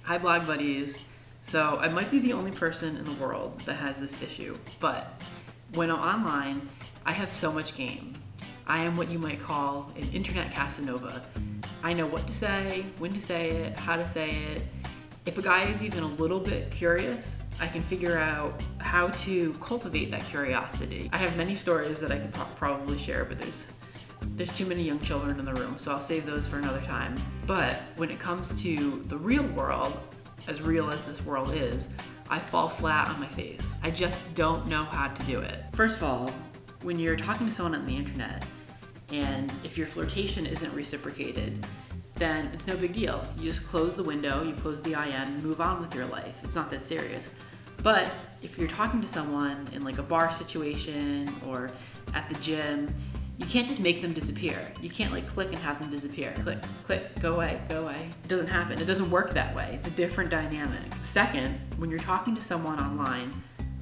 Hi blog buddies. So I might be the only person in the world that has this issue, but when I'm online, I have so much game. I am what you might call an internet Casanova. I know what to say, when to say it, how to say it. If a guy is even a little bit curious, I can figure out how to cultivate that curiosity. I have many stories that I could probably share, but there's too many young children in the room, so I'll save those for another time. But when it comes to the real world, as real as this world is, I fall flat on my face. I just don't know how to do it. First of all, when you're talking to someone on the internet, and if your flirtation isn't reciprocated, then it's no big deal. You just close the window, you close the IM, and move on with your life. It's not that serious. But if you're talking to someone in like a bar situation or at the gym, you can't just make them disappear. You can't like click and have them disappear. Click, click, go away, go away. It doesn't happen. It doesn't work that way. It's a different dynamic. Second, when you're talking to someone online,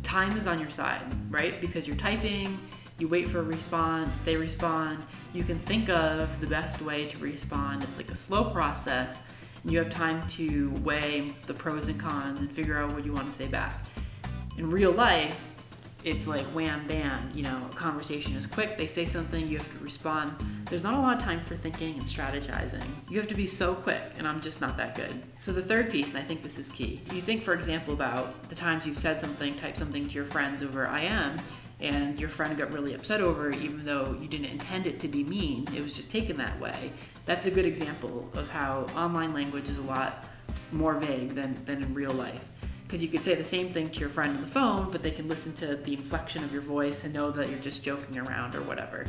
time is on your side, right? Because you're typing, you wait for a response, they respond. You can think of the best way to respond. It's like a slow process, and you have time to weigh the pros and cons and figure out what you want to say back. In real life, it's like wham bam, you know, a conversation is quick, they say something, you have to respond. There's not a lot of time for thinking and strategizing. You have to be so quick, and I'm just not that good. So the third piece, and I think this is key, you think, for example, about the times you've said something, typed something to your friends over IM, and your friend got really upset over it, even though you didn't intend it to be mean, it was just taken that way. That's a good example of how online language is a lot more vague than in real life. Because you could say the same thing to your friend on the phone, but they can listen to the inflection of your voice and know that you're just joking around or whatever.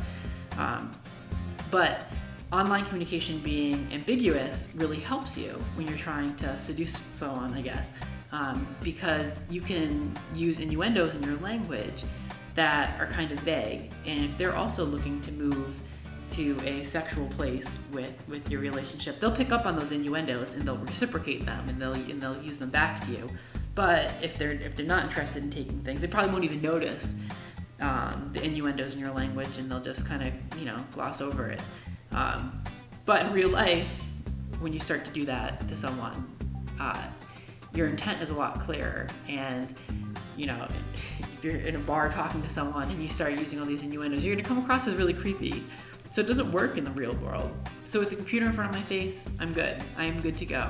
But online communication being ambiguous really helps you when you're trying to seduce someone, I guess, because you can use innuendos in your language that are kind of vague. And if they're also looking to move to a sexual place with your relationship, they'll pick up on those innuendos and they'll reciprocate them and they'll use them back to you. But if they're not interested in taking things, they probably won't even notice the innuendos in your language, and they'll just kind of, you know, gloss over it. But in real life, when you start to do that to someone, your intent is a lot clearer. And you know, if you're in a bar talking to someone and you start using all these innuendos, you're gonna come across as really creepy. So it doesn't work in the real world. So with the computer in front of my face, I'm good. I am good to go.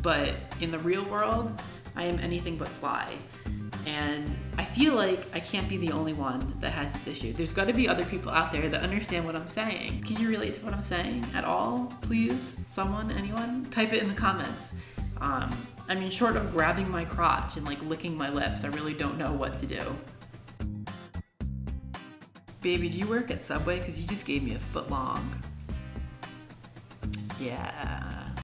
But in the real world, I am anything but sly. And I feel like I can't be the only one that has this issue. There's gotta be other people out there that understand what I'm saying. Can you relate to what I'm saying at all? Please, someone, anyone? Type it in the comments. I mean, short of grabbing my crotch and like licking my lips, I really don't know what to do. Baby, do you work at Subway? Because you just gave me a foot long. Yeah.